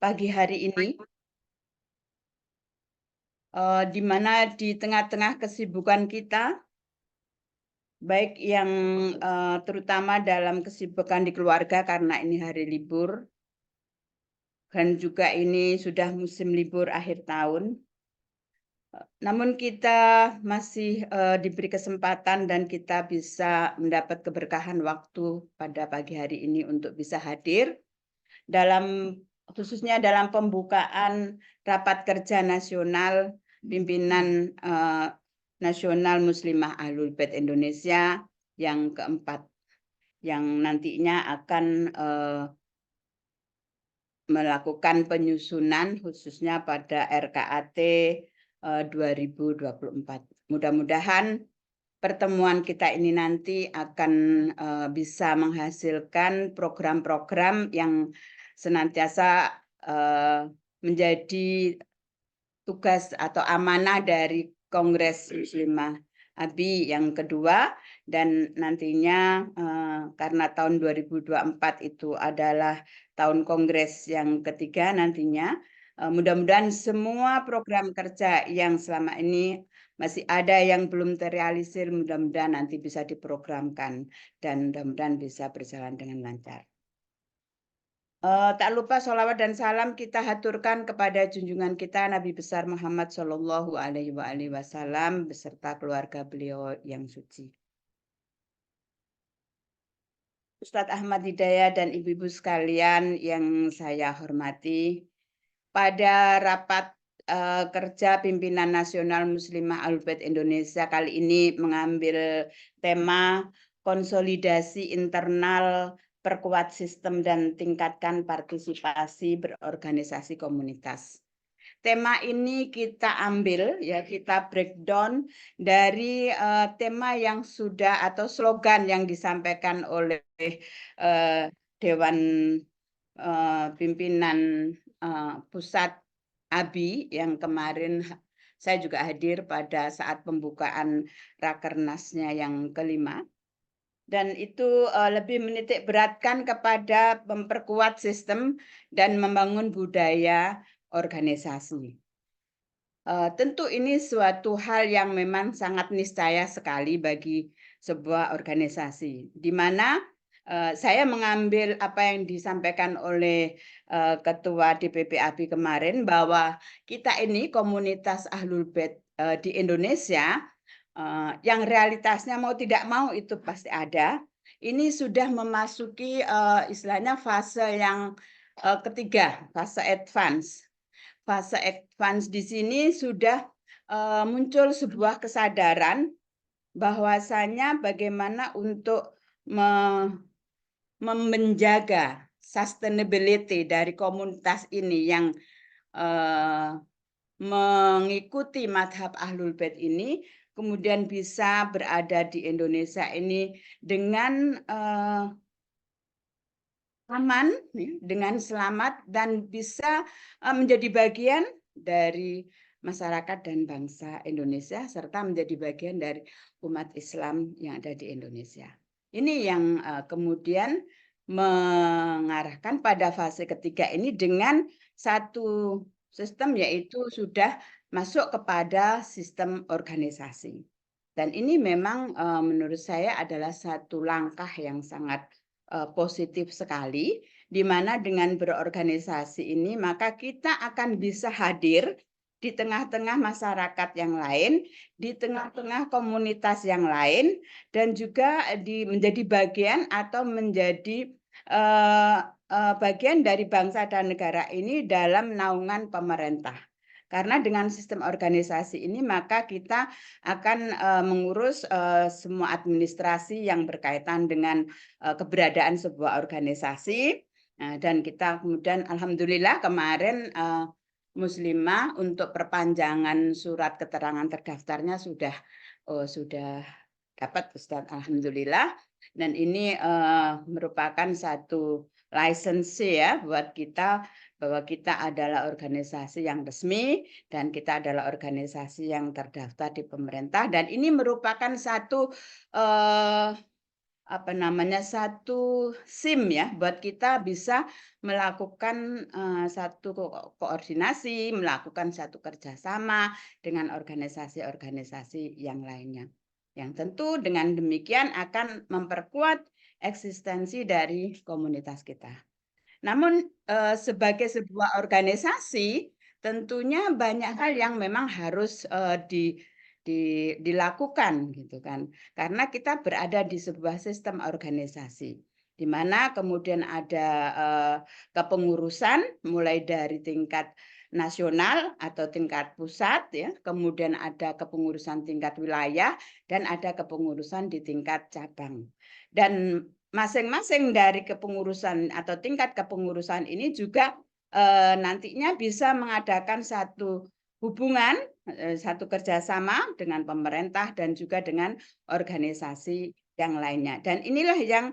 pagi hari ini, di mana di tengah-tengah kesibukan kita, baik yang terutama dalam kesibukan di keluarga karena ini hari libur, dan juga ini sudah musim libur akhir tahun. Namun kita masih diberi kesempatan dan kita bisa mendapat keberkahan waktu pada pagi hari ini untuk bisa hadir dalam khususnya dalam pembukaan rapat kerja nasional pimpinan Nasional Muslimah Ahlul Bait Indonesia yang keempat, yang nantinya akan melakukan penyusunan khususnya pada RKAT 2024. Mudah-mudahan pertemuan kita ini nanti akan bisa menghasilkan program-program yang senantiasa menjadi tugas atau amanah dari Kongres Muslimah ABI yang kedua, dan nantinya karena tahun 2024 itu adalah tahun Kongres yang ketiga nantinya, mudah-mudahan semua program kerja yang selama ini masih ada yang belum terrealisir, mudah-mudahan nanti bisa diprogramkan dan mudah-mudahan bisa berjalan dengan lancar. Tak lupa sholawat dan salam kita haturkan kepada junjungan kita Nabi besar Muhammad Shallallahu Alaihi Wasallam beserta keluarga beliau yang suci. Ustadz Ahmad Hidayat dan ibu-ibu sekalian yang saya hormati, pada rapat kerja pimpinan nasional Muslimah Ahlul Bait Indonesia kali ini mengambil tema konsolidasi internal, perkuat sistem dan tingkatkan partisipasi berorganisasi komunitas. Tema ini kita ambil ya, kita breakdown dari tema yang sudah atau slogan yang disampaikan oleh Dewan Pimpinan Pusat ABI yang kemarin saya juga hadir pada saat pembukaan Rakernasnya yang kelima. Dan itu lebih menitik beratkan kepada memperkuat sistem dan membangun budaya organisasi. Tentu ini suatu hal yang memang sangat niscaya sekali bagi sebuah organisasi, di mana saya mengambil apa yang disampaikan oleh Ketua DPP ABI kemarin bahwa kita ini komunitas Ahlul Bait di Indonesia yang realitasnya mau tidak mau itu pasti ada. Ini sudah memasuki istilahnya fase yang ketiga, fase advance. Fase advance di sini sudah muncul sebuah kesadaran bahwasanya bagaimana untuk menjaga sustainability dari komunitas ini yang mengikuti madhab Ahlul Bait ini kemudian bisa berada di Indonesia ini dengan aman, dengan selamat dan bisa menjadi bagian dari masyarakat dan bangsa Indonesia serta menjadi bagian dari umat Islam yang ada di Indonesia. Ini yang kemudian mengarahkan pada fase ketiga ini dengan satu sistem, yaitu sudah masuk kepada sistem organisasi. Dan ini memang menurut saya adalah satu langkah yang sangat positif sekali, di mana dengan berorganisasi ini maka kita akan bisa hadir di tengah-tengah masyarakat yang lain, di tengah-tengah komunitas yang lain, dan juga menjadi bagian atau menjadi bagian dari bangsa dan negara ini dalam naungan pemerintah. Karena dengan sistem organisasi ini maka kita akan mengurus semua administrasi yang berkaitan dengan keberadaan sebuah organisasi. Dan kita kemudian alhamdulillah kemarin Muslimah untuk perpanjangan surat keterangan terdaftarnya sudah dapat, Ustadz, alhamdulillah. Dan ini merupakan satu lisensi ya buat kita bahwa kita adalah organisasi yang resmi dan kita adalah organisasi yang terdaftar di pemerintah, dan ini merupakan satu satu SIM ya, buat kita bisa melakukan, satu koordinasi, melakukan satu kerjasama dengan organisasi-organisasi yang lainnya. Yang tentu dengan demikian akan memperkuat eksistensi dari komunitas kita. Namun, sebagai sebuah organisasi, tentunya banyak hal yang memang harus, dilakukan gitu kan. Karena kita berada di sebuah sistem organisasi, di mana kemudian ada, kepengurusan mulai dari tingkat nasional atau tingkat pusat ya, kemudian ada kepengurusan tingkat wilayah, dan ada kepengurusan di tingkat cabang. Dan masing-masing dari kepengurusan atau tingkat kepengurusan ini juga, nantinya bisa mengadakan satu hubungan, satu kerjasama dengan pemerintah dan juga dengan organisasi yang lainnya. Dan inilah yang,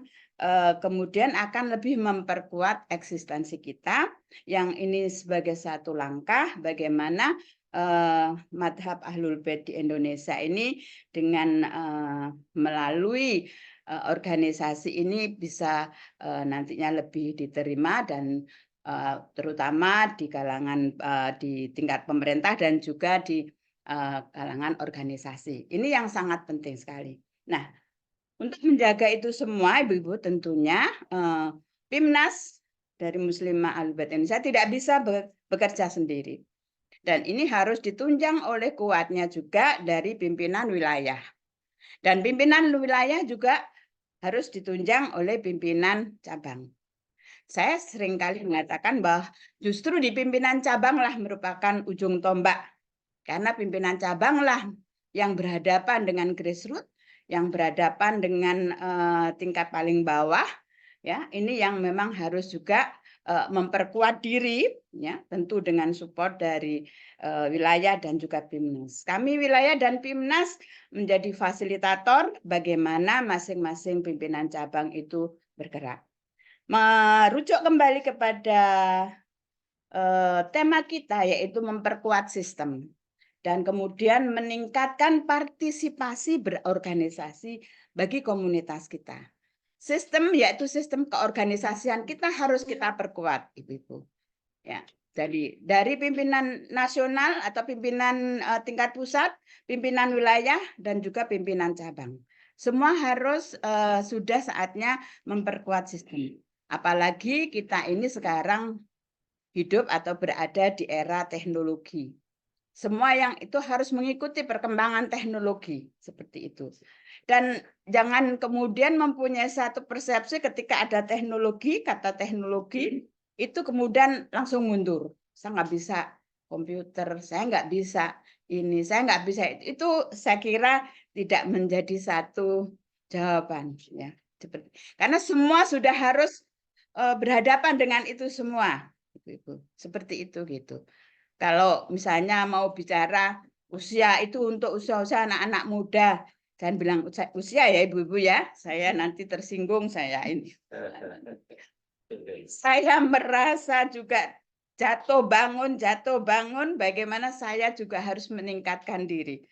kemudian akan lebih memperkuat eksistensi kita, yang ini sebagai satu langkah bagaimana, madhab Ahlul Bait di Indonesia ini dengan, melalui organisasi ini bisa, nantinya lebih diterima dan, terutama di kalangan, di tingkat pemerintah dan juga di, kalangan organisasi. Ini yang sangat penting sekali. Nah, untuk menjaga itu semua Ibu-ibu tentunya, PIMNAS dari Muslimah Ahlul Bait Indonesia tidak bisa bekerja sendiri. Dan ini harus ditunjang oleh kuatnya juga dari pimpinan wilayah. Dan pimpinan wilayah juga harus ditunjang oleh pimpinan cabang. Saya seringkali mengatakan bahwa justru di pimpinan cabanglah merupakan ujung tombak, karena pimpinan cabanglah yang berhadapan dengan grassroots, yang berhadapan dengan tingkat paling bawah, ya. Ini yang memang harus juga memperkuat diri, ya, tentu dengan support dari wilayah dan juga PIMNAS. Kami wilayah dan PIMNAS menjadi fasilitator bagaimana masing-masing pimpinan cabang itu bergerak. Merujuk kembali kepada tema kita, yaitu memperkuat sistem dan kemudian meningkatkan partisipasi berorganisasi bagi komunitas kita. Sistem yaitu sistem keorganisasian kita harus kita perkuat, Ibu-ibu. Ya, jadi dari pimpinan nasional atau pimpinan tingkat pusat, pimpinan wilayah dan juga pimpinan cabang. Semua harus sudah saatnya memperkuat sistem. Apalagi kita ini sekarang hidup atau berada di era teknologi. Semua yang itu harus mengikuti perkembangan teknologi seperti itu. Dan jangan kemudian mempunyai satu persepsi ketika ada teknologi, kata teknologi itu kemudian langsung mundur. Saya nggak bisa komputer, saya nggak bisa ini, saya nggak bisa itu. Itu saya kira tidak menjadi satu jawaban ya. Karena semua sudah harus berhadapan dengan itu semua. Ibu-ibu. Seperti itu gitu. Kalau misalnya mau bicara usia itu untuk usia-usia anak-anak muda, jangan bilang usia ya Ibu-ibu ya. Saya nanti tersinggung saya ini. Saya merasa juga jatuh bangun bagaimana saya juga harus meningkatkan diri.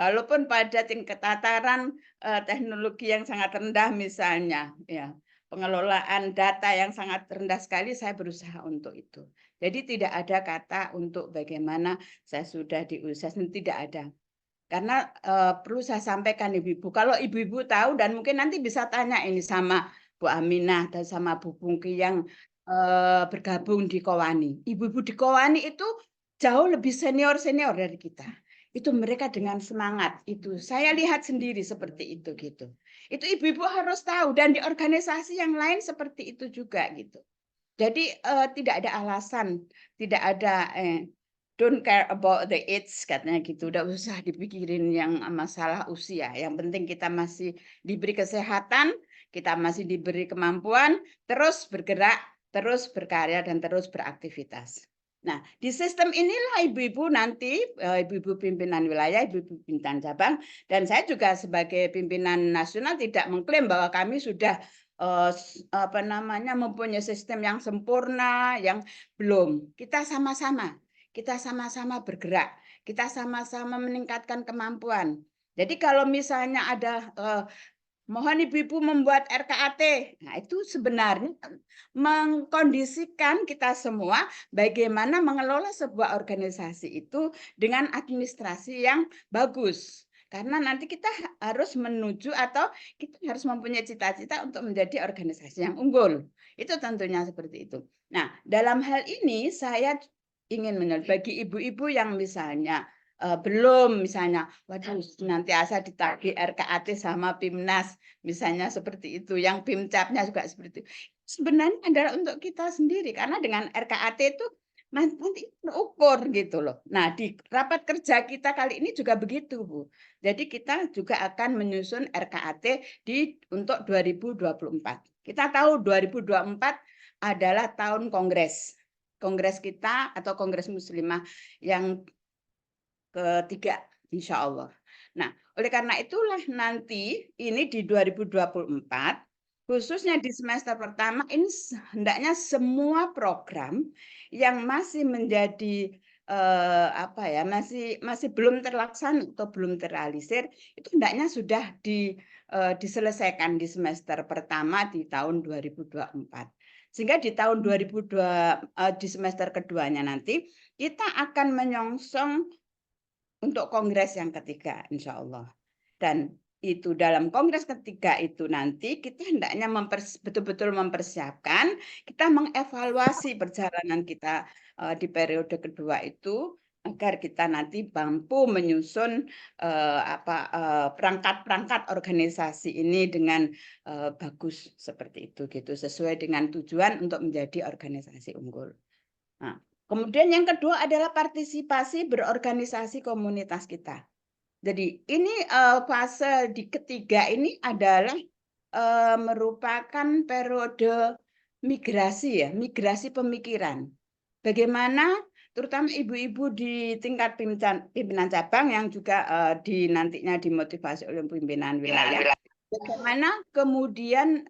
Walaupun pada tingkat tataran teknologi yang sangat rendah misalnya, ya, pengelolaan data yang sangat rendah sekali, saya berusaha untuk itu. Jadi tidak ada kata untuk bagaimana saya sudah di usia, tidak ada. Karena perlu saya sampaikan Ibu-ibu, kalau Ibu-ibu tahu dan mungkin nanti bisa tanya ini sama Bu Aminah dan sama Bu Pungki yang bergabung di Kowani. Ibu-ibu di Kowani itu jauh lebih senior-senior dari kita. Itu mereka dengan semangat itu. Saya lihat sendiri seperti itu gitu. Itu ibu-ibu harus tahu dan di organisasi yang lain seperti itu juga gitu. Jadi tidak ada alasan, tidak ada don't care about the age katanya gitu. Udah usah dipikirin yang masalah usia. Yang penting kita masih diberi kesehatan, kita masih diberi kemampuan, terus bergerak, terus berkarya dan terus beraktivitas. Nah, di sistem inilah ibu-ibu nanti, ibu-ibu pimpinan wilayah, ibu-ibu pimpinan cabang, dan saya juga sebagai pimpinan nasional tidak mengklaim bahwa kami sudah mempunyai sistem yang sempurna, yang belum. Kita sama-sama bergerak, kita sama-sama meningkatkan kemampuan. Jadi kalau misalnya ada mohon ibu-ibu membuat RKAT. Nah, itu sebenarnya mengkondisikan kita semua bagaimana mengelola sebuah organisasi itu dengan administrasi yang bagus. Karena nanti kita harus menuju atau kita harus mempunyai cita-cita untuk menjadi organisasi yang unggul. Itu tentunya seperti itu. Nah, dalam hal ini saya ingin bagi ibu-ibu yang misalnya belum, misalnya, waduh nanti asa ditagih RKAT sama PIMNAS, misalnya seperti itu, yang PIMCAP-nya juga seperti itu. Sebenarnya adalah untuk kita sendiri, karena dengan RKAT itu nanti terukur gitu loh. Nah, di rapat kerja kita kali ini juga begitu, Bu. Jadi kita juga akan menyusun RKAT untuk 2024. Kita tahu 2024 adalah tahun kongres. Kongres kita atau Kongres Muslimah yang ketiga, insya Allah. Nah, oleh karena itulah nanti ini di 2024, khususnya di semester pertama, ini hendaknya semua program yang masih menjadi masih belum terlaksana atau belum terrealisir, itu hendaknya sudah diselesaikan di semester pertama di tahun 2024. Sehingga di tahun 2002 di semester keduanya nanti kita akan menyongsong untuk kongres yang ketiga, insya Allah. Dan itu dalam kongres ketiga itu nanti kita hendaknya betul-betul mempersiapkan, kita mengevaluasi perjalanan kita di periode kedua itu agar kita nanti mampu menyusun perangkat-perangkat organisasi ini dengan bagus seperti itu gitu, sesuai dengan tujuan untuk menjadi organisasi unggul. Nah, kemudian yang kedua adalah partisipasi berorganisasi komunitas kita. Jadi ini fase di ketiga ini adalah merupakan periode migrasi ya, migrasi pemikiran. Bagaimana terutama ibu-ibu di tingkat pimpinan cabang yang juga nantinya dimotivasi oleh pimpinan wilayah. Bagaimana kemudian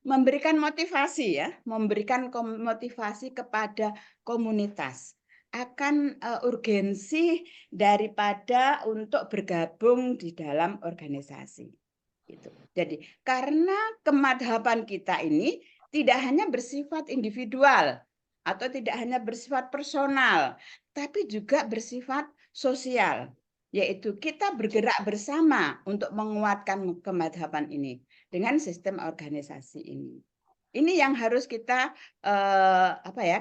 memberikan motivasi ya, memberikan motivasi kepada komunitas akan urgensi daripada untuk bergabung di dalam organisasi. Gitu. Jadi karena kemadhaban kita ini tidak hanya bersifat individual atau tidak hanya bersifat personal, tapi juga bersifat sosial. Yaitu kita bergerak bersama untuk menguatkan kemadhaban ini dengan sistem organisasi ini. Ini yang harus kita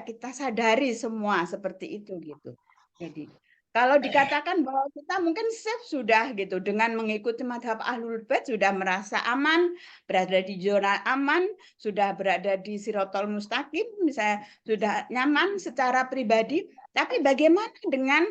kita sadari semua seperti itu gitu. Jadi kalau dikatakan bahwa kita mungkin safe sudah gitu dengan mengikuti madhab Ahlul Bait sudah merasa aman, berada di zona aman, sudah berada di Sirotol Mustaqim, misalnya sudah nyaman secara pribadi, tapi bagaimana dengan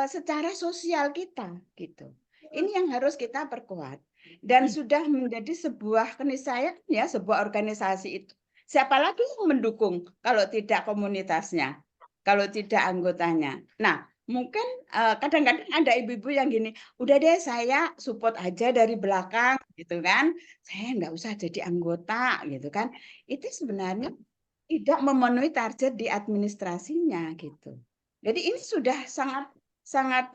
secara sosial kita gitu. Ini yang harus kita perkuat dan sudah menjadi sebuah keniscayaan ya, sebuah organisasi itu. Siapa lagi yang mendukung kalau tidak komunitasnya, kalau tidak anggotanya. Nah, mungkin kadang-kadang ada ibu-ibu yang gini, udah deh saya support aja dari belakang gitu kan, saya nggak usah jadi anggota gitu kan. Itu sebenarnya tidak memenuhi target di administrasinya gitu. Jadi ini sudah sangat sangat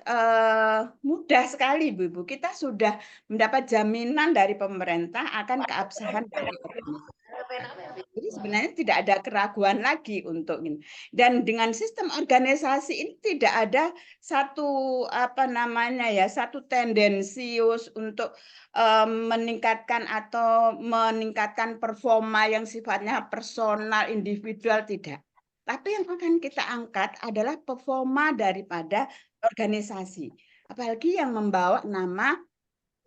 mudah sekali Bu. Kita sudah mendapat jaminan dari pemerintah akan keabsahan dari organisasi. Jadi sebenarnya tidak ada keraguan lagi untuk ini. Dan dengan sistem organisasi ini tidak ada satu tendensius untuk meningkatkan meningkatkan performa yang sifatnya personal, individual, tidak. Tapi yang akan kita angkat adalah performa daripada organisasi. Apalagi yang membawa nama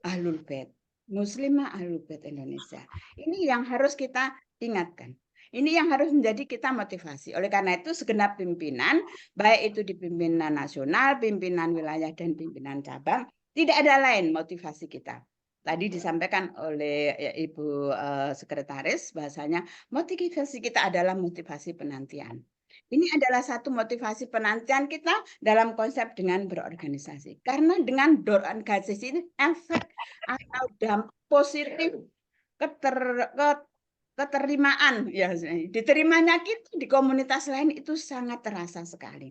Ahlul Bait, Muslimah Ahlul Bait Indonesia. Ini yang harus kita ingatkan. Ini yang harus menjadi kita motivasi. Oleh karena itu segenap pimpinan, baik itu di pimpinan nasional, pimpinan wilayah, dan pimpinan cabang, tidak ada lain motivasi kita. Tadi disampaikan oleh Ibu Sekretaris, bahasanya motivasi kita adalah motivasi penantian. Ini adalah satu motivasi penantian kita dalam konsep dengan berorganisasi. Karena dengan berorganisasi ini efek atau dampak positif keterimaan ya diterimanya kita di komunitas lain itu sangat terasa sekali.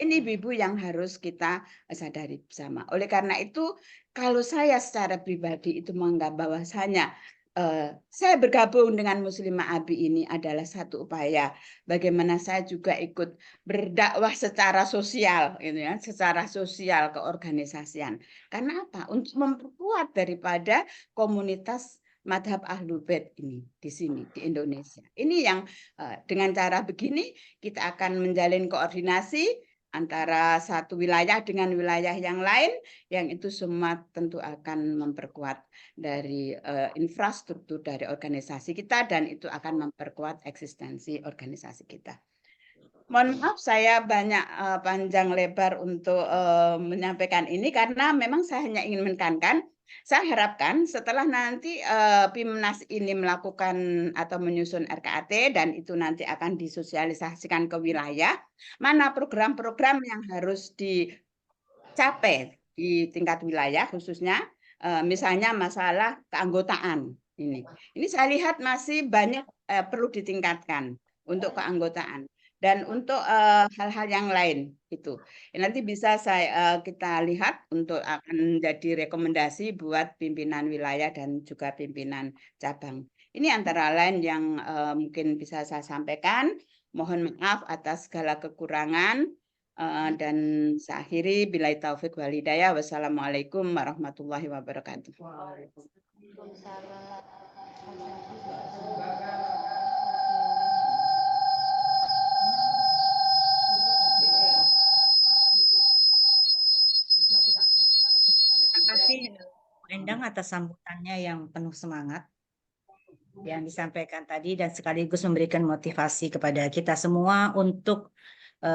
Ini ibu-ibu yang harus kita sadari bersama. Oleh karena itu, kalau saya secara pribadi itu menganggap bahwasanya saya bergabung dengan Muslimah ABI ini adalah satu upaya bagaimana saya juga ikut berdakwah secara sosial, gitu ya, secara sosial keorganisasian. Karena apa? Untuk memperkuat daripada komunitas madhab Ahlul Bait ini di sini di Indonesia. Ini yang dengan cara begini kita akan menjalin koordinasi antara satu wilayah dengan wilayah yang lain, yang itu semua tentu akan memperkuat dari infrastruktur dari organisasi kita dan itu akan memperkuat eksistensi organisasi kita. Mohon maaf saya banyak panjang lebar untuk menyampaikan ini karena memang saya hanya ingin menekankan, saya harapkan setelah nanti PIMNAS ini melakukan atau menyusun RKAT dan itu nanti akan disosialisasikan ke wilayah, mana program-program yang harus dicapai di tingkat wilayah khususnya misalnya masalah keanggotaan ini. Ini saya lihat masih banyak perlu ditingkatkan untuk keanggotaan. Dan untuk hal-hal yang lain itu nanti bisa kita lihat untuk akan menjadi rekomendasi buat pimpinan wilayah dan juga pimpinan cabang. Ini antara lain yang mungkin bisa saya sampaikan. Mohon maaf atas segala kekurangan dan saya akhiri billahi taufik wal hidayah. Wassalamualaikum warahmatullahi wabarakatuh. Terima kasih Bu Endang atas sambutannya yang penuh semangat yang disampaikan tadi dan sekaligus memberikan motivasi kepada kita semua untuk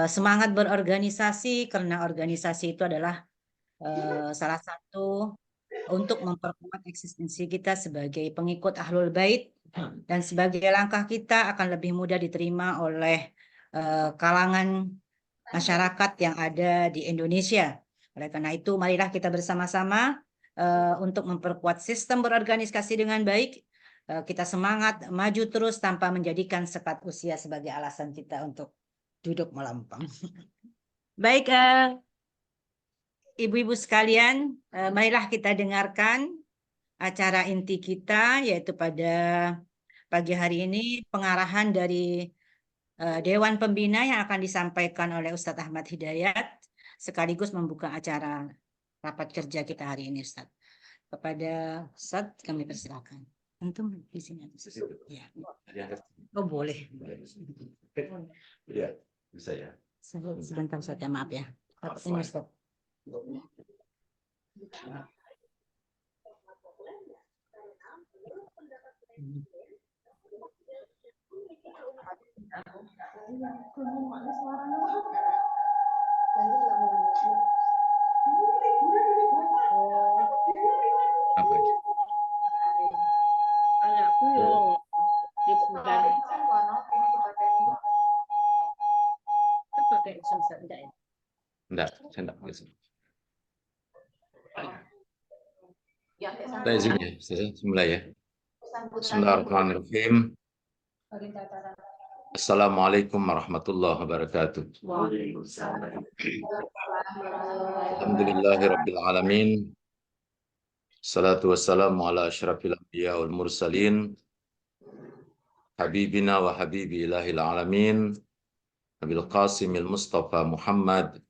semangat berorganisasi karena organisasi itu adalah salah satu untuk memperkuat eksistensi kita sebagai pengikut Ahlul Bait dan sebagai langkah kita akan lebih mudah diterima oleh kalangan masyarakat yang ada di Indonesia. Oleh karena itu, marilah kita bersama-sama untuk memperkuat sistem berorganisasi dengan baik. Kita semangat maju terus tanpa menjadikan sekat usia sebagai alasan kita untuk duduk melempem. Baik, ibu-ibu sekalian, marilah kita dengarkan acara inti kita, yaitu pada pagi hari ini pengarahan dari Dewan Pembina yang akan disampaikan oleh Ustadz Ahmad Hidayat, sekaligus membuka acara rapat kerja kita hari ini, Ustadz. Kepada Ustadz kami persilakan. Antum di sini. Ya. Oh boleh. Ya, bisa ya. Sebentar Ustadz ya, maaf ya. Ini Ustadz. Apa? Anakku yo di bulan pakai susah enggak ya? Enggak, saya enggak bisa. Saya izin ya, saya mulai ya. Bismillahirrahmanirrahim. Assalamualaikum warahmatullahi wabarakatuh. Alhamdulillahirabbil alamin. Salatu wassalamu ala asyrafil anbiya wal mursalin. Habibina wa habibi ilahil alamin. Nabil Qasimil Mustafa Muhammad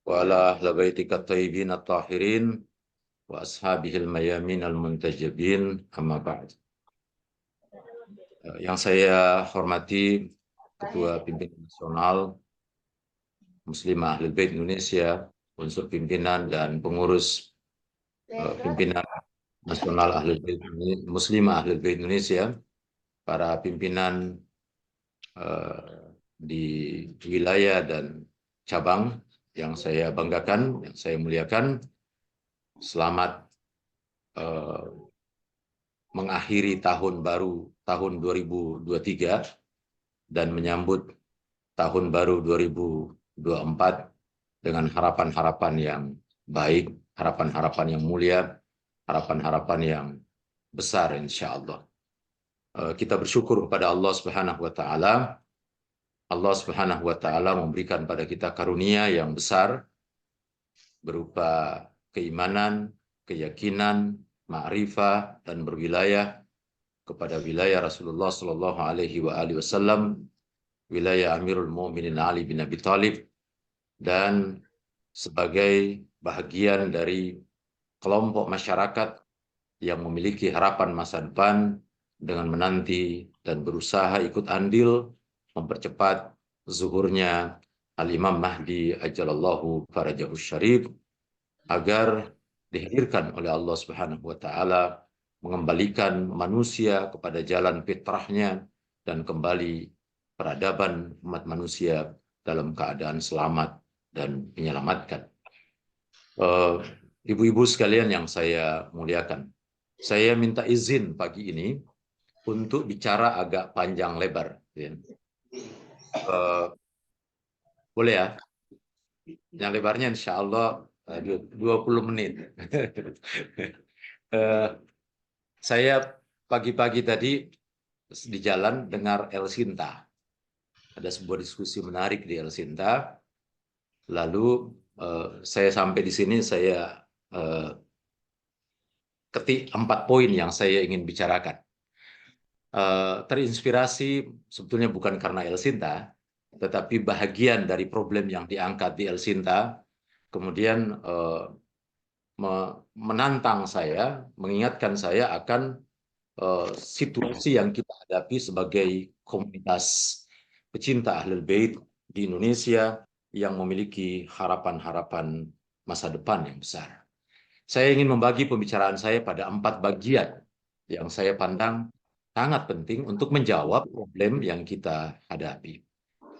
wa ala ahli baitika thayyibin at-tahirin wa ashabihil mayamin al-muntajabin amma ba'd. Yang saya hormati Ketua Pimpinan Nasional Muslimah Ahlul Bait Indonesia, unsur pimpinan dan pengurus pimpinan Nasional Ahlul Bait Muslimah Ahlul Bait Indonesia, para pimpinan di wilayah dan cabang yang saya banggakan, yang saya muliakan. Selamat mengakhiri tahun baru tahun 2023 dan menyambut tahun baru 2024 dengan harapan-harapan yang baik, harapan-harapan yang mulia, harapan-harapan yang besar insya Allah. Kita bersyukur kepada Allah Subhanahu wa taala Allah Subhanahu wa taala memberikan pada kita karunia yang besar berupa keimanan, keyakinan, ma'rifah dan berwilayah kepada wilayah Rasulullah Shallallahu alaihi wasallam, wilayah Amirul Mukminin Ali bin Abi Thalib, dan sebagai bagian dari kelompok masyarakat yang memiliki harapan masa depan dengan menanti dan berusaha ikut andil mempercepat zuhurnya Al-Imam Mahdi ajalallahu farajahu syarif agar dihadirkan oleh Allah Subhanahu wa taala mengembalikan manusia kepada jalan fitrahnya dan kembali peradaban umat manusia dalam keadaan selamat dan menyelamatkan. Ibu-ibu sekalian yang saya muliakan, saya minta izin pagi ini untuk bicara agak panjang lebar. Boleh ya? Yang lebarnya insya Allah 20 menit. Saya pagi-pagi tadi di jalan dengar El Sinta. Ada sebuah diskusi menarik di El Sinta. Lalu saya sampai di sini, saya ketik 4 poin yang saya ingin bicarakan. Terinspirasi sebetulnya bukan karena El Sinta, tetapi bahagian dari problem yang diangkat di El Sinta, kemudian menantang saya, mengingatkan saya akan situasi yang kita hadapi sebagai komunitas pecinta Ahlul Bait di Indonesia yang memiliki harapan-harapan masa depan yang besar. Saya ingin membagi pembicaraan saya pada 4 bagian yang saya pandang sangat penting untuk menjawab problem yang kita hadapi.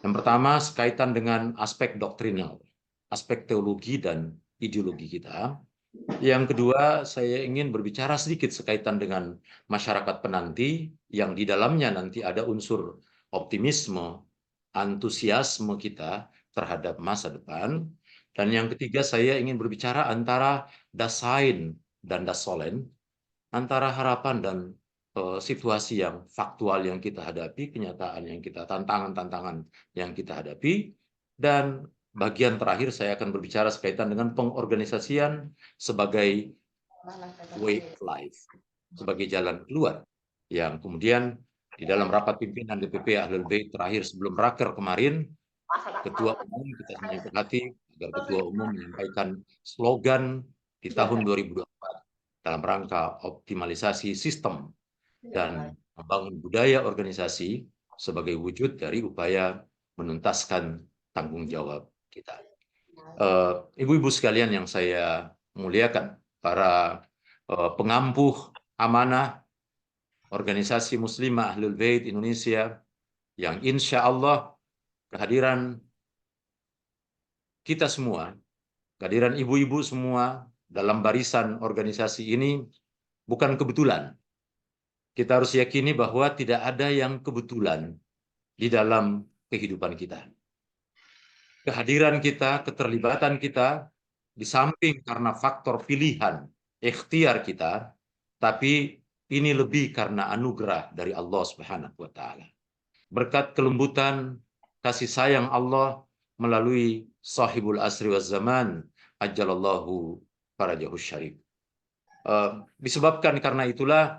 Yang pertama, sekaitan dengan aspek doktrinal, aspek teologi dan ideologi kita. Yang kedua, saya ingin berbicara sedikit sekaitan dengan masyarakat penanti yang di dalamnya nanti ada unsur optimisme, antusiasme kita terhadap masa depan. Dan yang ketiga, saya ingin berbicara antara dasain dan dasolen, antara harapan dan situasi yang faktual yang kita hadapi, kenyataan yang kita, tantangan-tantangan yang kita hadapi. Dan bagian terakhir saya akan berbicara sekaitan dengan pengorganisasian sebagai way of life, sebagai jalan keluar, yang kemudian di dalam rapat pimpinan DPP Ahlul Bait terakhir sebelum raker kemarin, Ketua Umum kita menyepakati agar Ketua Umum menyampaikan slogan di tahun 2024 dalam rangka optimalisasi sistem dan membangun budaya organisasi sebagai wujud dari upaya menuntaskan tanggung jawab kita. Ibu-ibu sekalian yang saya muliakan, para pengampuh amanah organisasi Muslimah Ahlul Bait Indonesia, yang insya Allah kehadiran kita semua, kehadiran ibu-ibu semua dalam barisan organisasi ini bukan kebetulan. Kita harus yakini bahwa tidak ada yang kebetulan di dalam kehidupan kita. Kehadiran kita, keterlibatan kita, di samping karena faktor pilihan, ikhtiar kita, tapi ini lebih karena anugerah dari Allah Subhanahu wa taala. Berkat kelembutan, kasih sayang Allah melalui sahibul asri waz zaman, ajalallahu farajahu syarif. Disebabkan karena itulah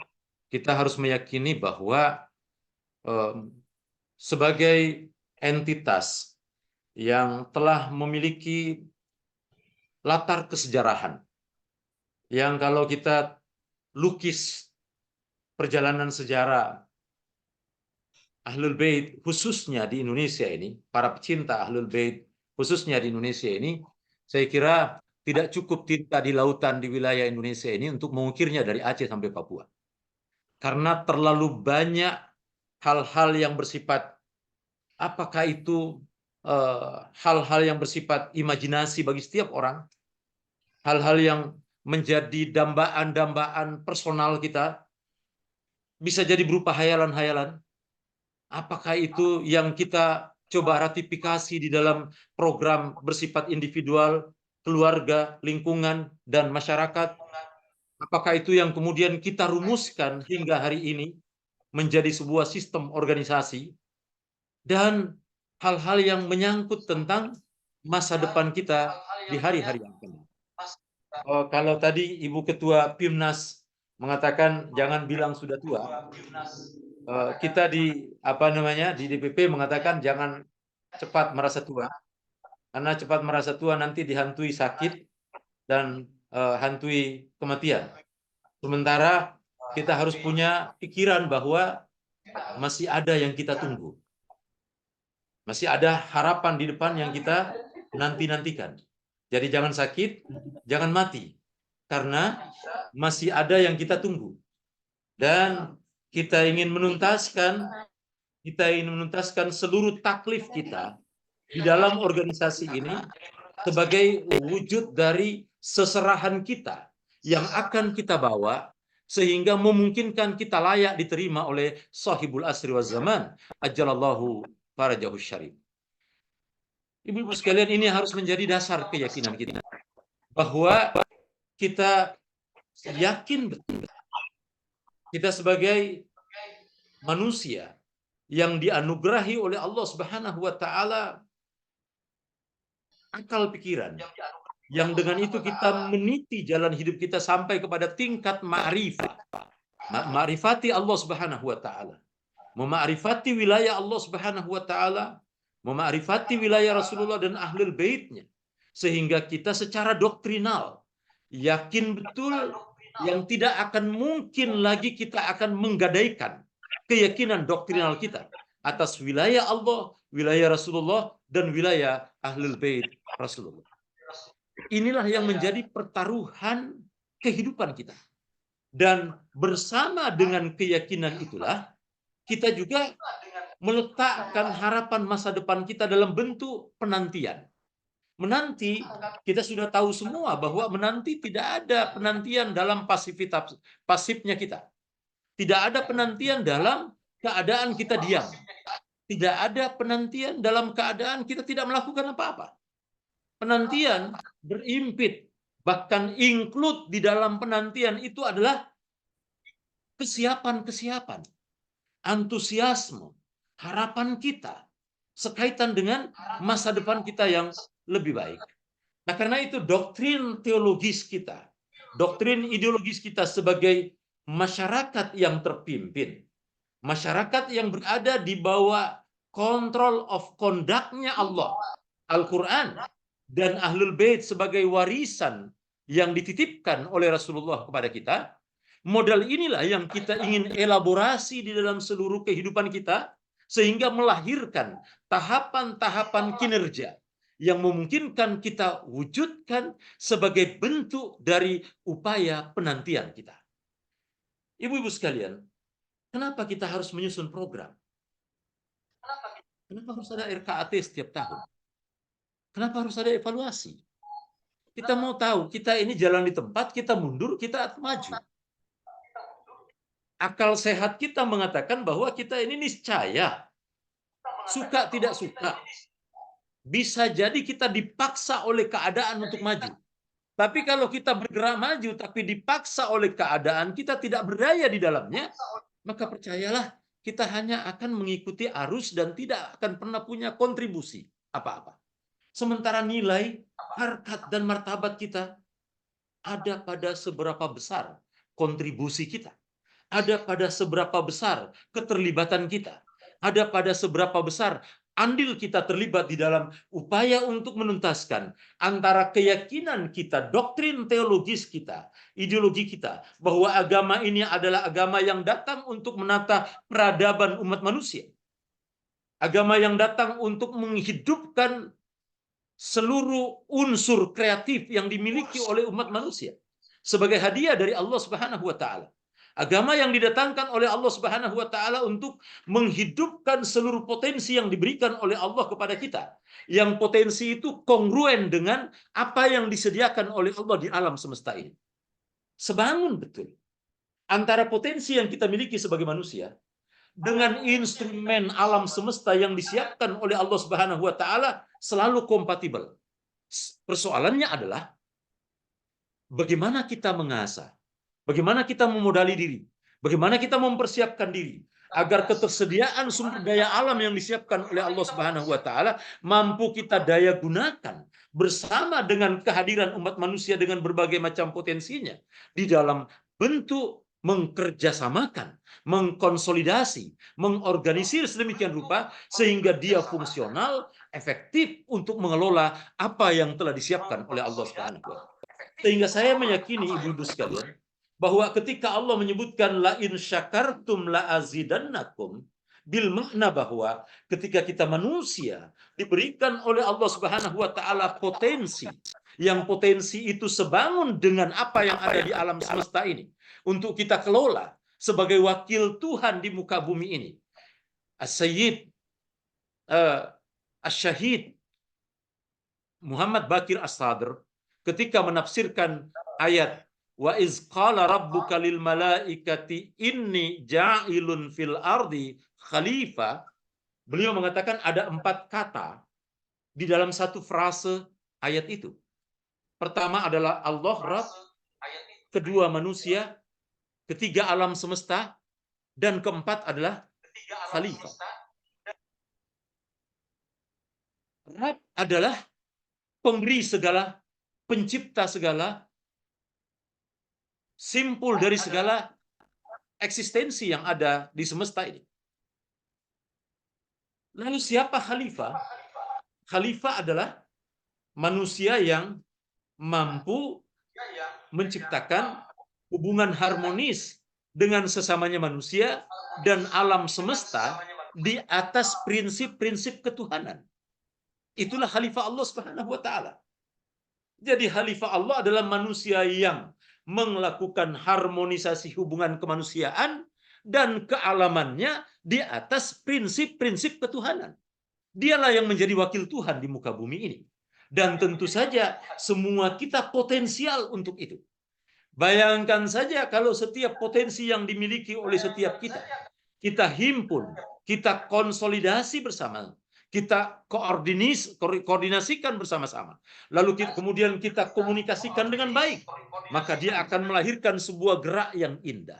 kita harus meyakini bahwa sebagai entitas yang telah memiliki latar kesejarahan, yang kalau kita lukis perjalanan sejarah Ahlul Bait khususnya di Indonesia ini, para pecinta Ahlul Bait khususnya di Indonesia ini, saya kira tidak cukup tinta di lautan di wilayah Indonesia ini untuk mengukirnya dari Aceh sampai Papua. Karena terlalu banyak hal-hal yang bersifat, apakah itu hal-hal yang bersifat imajinasi bagi setiap orang, hal-hal yang menjadi dambaan-dambaan personal kita, bisa jadi berupa hayalan-hayalan. Apakah itu yang kita coba ratifikasi di dalam program bersifat individual, keluarga, lingkungan, dan masyarakat? Apakah itu yang kemudian kita rumuskan hingga hari ini menjadi sebuah sistem organisasi? Dan hal-hal yang menyangkut tentang masa depan kita di hari-hari yang akan datang. Kalau tadi Ibu Ketua PIMNAS mengatakan jangan bilang sudah tua, kita di di DPP mengatakan jangan cepat merasa tua, karena cepat merasa tua nanti dihantui sakit dan hantui kematian. Sementara kita harus punya pikiran bahwa masih ada yang kita tunggu. Masih ada harapan di depan yang kita nanti-nantikan. Jadi jangan sakit, jangan mati. Karena masih ada yang kita tunggu. Dan kita ingin menuntaskan seluruh taklif kita di dalam organisasi ini sebagai wujud dari seserahan kita yang akan kita bawa sehingga memungkinkan kita layak diterima oleh sahibul asri waz zaman ajalallahu farajahu syarif. Ibu-ibu sekalian, ini harus menjadi dasar keyakinan kita bahwa kita yakin betul kita sebagai manusia yang dianugerahi oleh Allah Subhanahu wa taala akal pikiran yang dengan itu kita meniti jalan hidup kita sampai kepada tingkat ma'rifah. Ma'rifati Allah Subhanahu wa taala. Memakrifati wilayah Allah Subhanahu wa taala, memakrifati wilayah Rasulullah dan ahlul baitnya, sehingga kita secara doktrinal yakin betul yang tidak akan mungkin lagi kita akan menggadaikan keyakinan doktrinal kita atas wilayah Allah, wilayah Rasulullah, dan wilayah ahlul bait Rasulullah. Inilah yang menjadi pertaruhan kehidupan kita. Dan bersama dengan keyakinan itulah kita juga meletakkan harapan masa depan kita dalam bentuk penantian. Menanti, kita sudah tahu semua bahwa menanti tidak ada penantian dalam pasifnya kita. Tidak ada penantian dalam keadaan kita diam. Tidak ada penantian dalam keadaan kita tidak melakukan apa-apa. Penantian berimpit, bahkan include di dalam penantian itu adalah kesiapan-kesiapan, antusiasme, harapan kita sekaitan dengan masa depan kita yang lebih baik. Nah, karena itu doktrin teologis kita, doktrin ideologis kita sebagai masyarakat yang terpimpin, masyarakat yang berada di bawah control of conduct-nya Allah, Al-Quran, dan Ahlul Bait sebagai warisan yang dititipkan oleh Rasulullah kepada kita. Modal inilah yang kita ingin elaborasi di dalam seluruh kehidupan kita, sehingga melahirkan tahapan-tahapan kinerja yang memungkinkan kita wujudkan sebagai bentuk dari upaya penantian kita. Ibu-ibu sekalian, kenapa kita harus menyusun program? Kenapa harus ada RKAT setiap tahun? Kenapa harus ada evaluasi? Kita mau tahu, kita ini jalan di tempat, kita mundur, kita maju. Akal sehat kita mengatakan bahwa kita ini niscaya, suka tidak suka, bisa jadi kita dipaksa oleh keadaan untuk maju. Tapi kalau kita bergerak maju, tapi dipaksa oleh keadaan, kita tidak berdaya di dalamnya, maka percayalah, kita hanya akan mengikuti arus dan tidak akan pernah punya kontribusi apa-apa. Sementara nilai, harkat, dan martabat kita ada pada seberapa besar kontribusi kita. Ada pada seberapa besar keterlibatan kita. Ada pada seberapa besar andil kita terlibat di dalam upaya untuk menuntaskan antara keyakinan kita, doktrin teologis kita, ideologi kita, bahwa agama ini adalah agama yang datang untuk menata peradaban umat manusia. Agama yang datang untuk menghidupkan seluruh unsur kreatif yang dimiliki oleh umat manusia sebagai hadiah dari Allah Subhanahu wa taala. Agama yang didatangkan oleh Allah Subhanahu wa taala untuk menghidupkan seluruh potensi yang diberikan oleh Allah kepada kita. Yang potensi itu kongruen dengan apa yang disediakan oleh Allah di alam semesta ini. Sebangun betul antara potensi yang kita miliki sebagai manusia dengan instrumen alam semesta yang disiapkan oleh Allah Subhanahu wa taala selalu kompatibel. Persoalannya adalah bagaimana kita mengasah, bagaimana kita memodali diri, bagaimana kita mempersiapkan diri agar ketersediaan sumber daya alam yang disiapkan oleh Allah Subhanahu wa taala mampu kita daya gunakan bersama dengan kehadiran umat manusia dengan berbagai macam potensinya di dalam bentuk mengkerjasamakan, mengkonsolidasi, mengorganisir sedemikian rupa sehingga dia fungsional, efektif untuk mengelola apa yang telah disiapkan oleh Allah Subhanahu wa taala. Sehingga saya meyakini ibu-ibu sekalian bahwa ketika Allah menyebutkan la in syakartum la azidannakum, bil makna bahwa ketika kita manusia diberikan oleh Allah Subhanahu wa taala potensi, yang potensi itu sebangun dengan apa yang ada di alam semesta ini untuk kita kelola sebagai wakil Tuhan di muka bumi ini. As-Sayyid Asy-Syahid Muhammad Bakir As-Sadr ketika menafsirkan ayat wa iz qala rabbuka lil malaikati inni ja'ilun fil ardi khalifah, beliau mengatakan ada 4 kata di dalam satu frase ayat itu. Pertama adalah Allah Rabb, kedua manusia, ketiga alam semesta, dan keempat adalah khalifah. Rabb adalah pemberi segala, pencipta segala, simpul dari segala eksistensi yang ada di semesta ini. Lalu siapa khalifah? Khalifah adalah manusia yang mampu menciptakan hubungan harmonis dengan sesamanya manusia dan alam semesta di atas prinsip-prinsip ketuhanan. Itulah khalifah Allah Subhanahu wa taala. Jadi khalifah Allah adalah manusia yang melakukan harmonisasi hubungan kemanusiaan dan kealamannya di atas prinsip-prinsip ketuhanan. Dialah yang menjadi wakil Tuhan di muka bumi ini. Dan tentu saja semua kita potensial untuk itu. Bayangkan saja kalau setiap potensi yang dimiliki oleh setiap kita himpun, kita konsolidasi bersama, kita koordinasikan bersama-sama, lalu kemudian kita komunikasikan dengan baik, maka dia akan melahirkan sebuah gerak yang indah,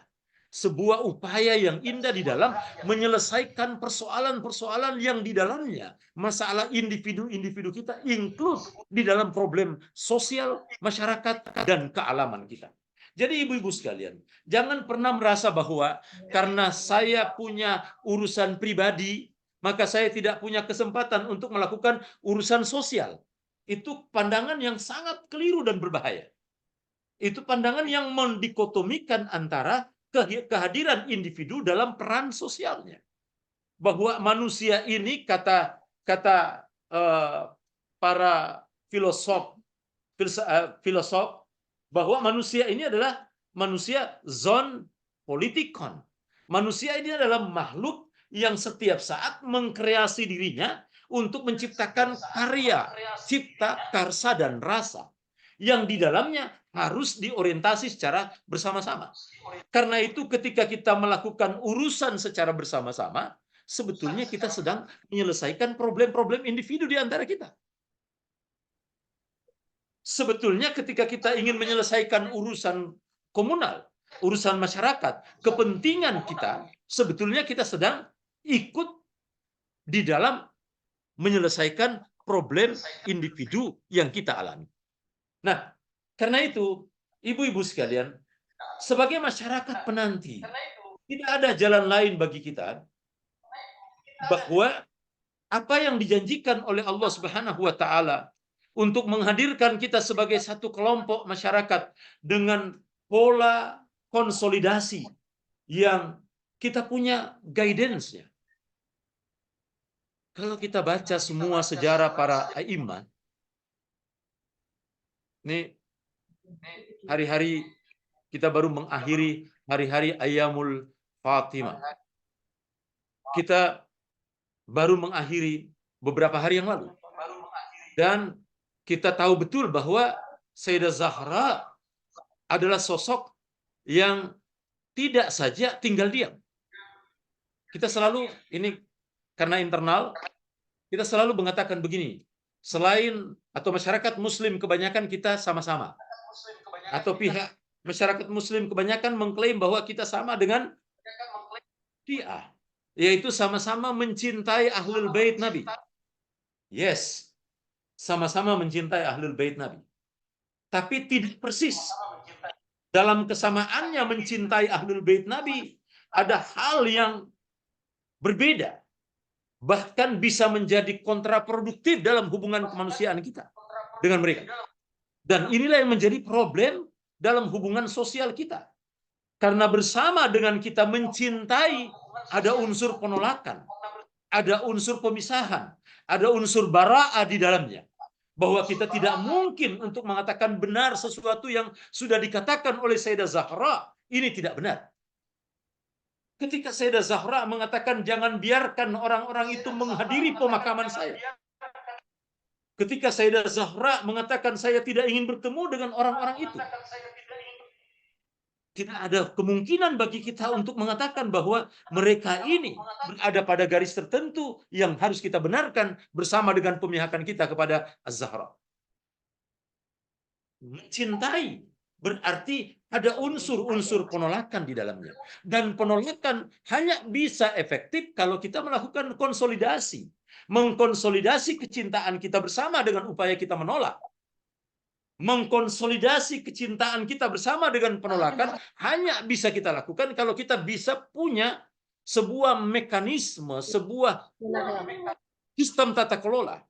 sebuah upaya yang indah di dalam menyelesaikan persoalan-persoalan yang di dalamnya masalah individu-individu kita include di dalam problem sosial, masyarakat, dan kealaman kita. Jadi ibu-ibu sekalian, jangan pernah merasa bahwa karena saya punya urusan pribadi, maka saya tidak punya kesempatan untuk melakukan urusan sosial. Itu pandangan yang sangat keliru dan berbahaya. Itu pandangan yang mendikotomikan antara kehadiran individu dalam peran sosialnya. Bahwa manusia ini kata para filosof bahwa manusia ini adalah manusia zon politikon. Manusia ini adalah makhluk yang setiap saat mengkreasi dirinya untuk menciptakan karya, cipta, karsa, dan rasa yang di dalamnya harus diorientasi secara bersama-sama. Karena itu ketika kita melakukan urusan secara bersama-sama, sebetulnya kita sedang menyelesaikan problem-problem individu di antara kita. Sebetulnya ketika kita ingin menyelesaikan urusan komunal, urusan masyarakat, kepentingan kita, sebetulnya kita sedang ikut di dalam menyelesaikan problem individu yang kita alami. Nah, karena itu, ibu-ibu sekalian, sebagai masyarakat penanti, tidak ada jalan lain bagi kita bahwa apa yang dijanjikan oleh Allah Subhanahu wa taala untuk menghadirkan kita sebagai satu kelompok masyarakat dengan pola konsolidasi yang kita punya guidance-nya. Kalau kita baca semua sejarah para a'imah, ini hari-hari kita baru mengakhiri hari-hari Ayyamul Fatimah. Kita baru mengakhiri beberapa hari yang lalu. Dan kita tahu betul bahwa Sayyidah Zahra adalah sosok yang tidak saja tinggal diam. Kita selalu, ini karena internal, kita selalu mengatakan begini, selain atau masyarakat muslim kebanyakan kita sama-sama. Atau pihak masyarakat muslim kebanyakan mengklaim bahwa kita sama dengan Syiah. yaitu sama-sama mencintai Ahlul Bait Nabi. Yes, sama-sama mencintai Ahlul Bait Nabi. Tapi tidak persis. Dalam kesamaannya mencintai Ahlul Bait Nabi, ada hal yang berbeda. Bahkan bisa menjadi kontraproduktif dalam hubungan kemanusiaan kita dengan mereka. Dan inilah yang menjadi problem dalam hubungan sosial kita. Karena bersama dengan kita mencintai, ada unsur penolakan, ada unsur pemisahan, ada unsur bara'ah di dalamnya. Bahwa kita tidak mungkin untuk mengatakan benar sesuatu yang sudah dikatakan oleh Sayyidah Zahra. Ini tidak benar. Ketika Sayyidah Zahra mengatakan jangan biarkan orang-orang itu menghadiri pemakaman saya. Ketika Sayyidah Zahra mengatakan saya tidak ingin bertemu dengan orang-orang itu. Tidak ada kemungkinan bagi kita untuk mengatakan bahwa mereka ini berada pada garis tertentu yang harus kita benarkan bersama dengan pemihakan kita kepada Az-Zahra. Mencintai berarti ada unsur-unsur penolakan di dalamnya. Dan penolakan hanya bisa efektif kalau kita melakukan konsolidasi. Mengkonsolidasi kecintaan kita bersama dengan upaya kita menolak. Mengkonsolidasi kecintaan kita bersama dengan penolakan hanya bisa kita lakukan kalau kita bisa punya sebuah mekanisme, sebuah sistem tata kelola,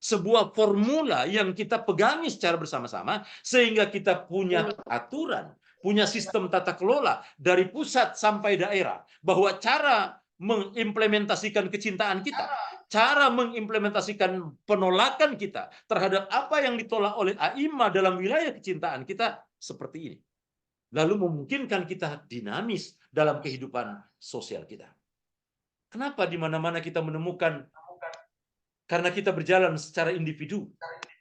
sebuah formula yang kita pegangi secara bersama-sama sehingga kita punya aturan, punya sistem tata kelola dari pusat sampai daerah, bahwa cara mengimplementasikan kecintaan kita, cara mengimplementasikan penolakan kita terhadap apa yang ditolak oleh a'imah dalam wilayah kecintaan kita seperti ini. Lalu memungkinkan kita dinamis dalam kehidupan sosial kita. Kenapa di mana-mana kita menemukan, karena kita berjalan secara individu,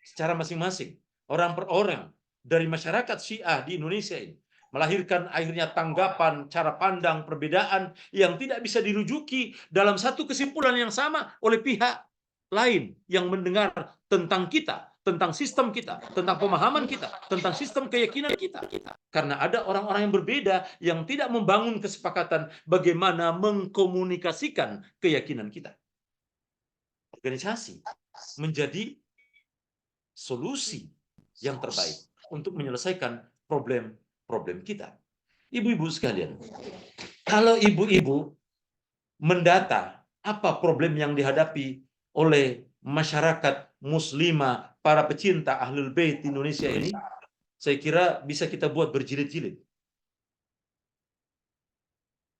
secara masing-masing, orang per orang, dari masyarakat Syiah di Indonesia ini, melahirkan akhirnya tanggapan, cara pandang, perbedaan yang tidak bisa dirujuki dalam satu kesimpulan yang sama oleh pihak lain yang mendengar tentang kita, tentang sistem kita, tentang pemahaman kita, tentang sistem keyakinan kita. Karena ada orang-orang yang berbeda yang tidak membangun kesepakatan bagaimana mengkomunikasikan keyakinan kita. Organisasi menjadi solusi yang terbaik untuk menyelesaikan problem kita. Ibu-ibu sekalian, kalau ibu-ibu mendata apa problem yang dihadapi oleh masyarakat muslimah, para pecinta Ahlul Bait di Indonesia ini, saya kira bisa kita buat berjilid-jilid.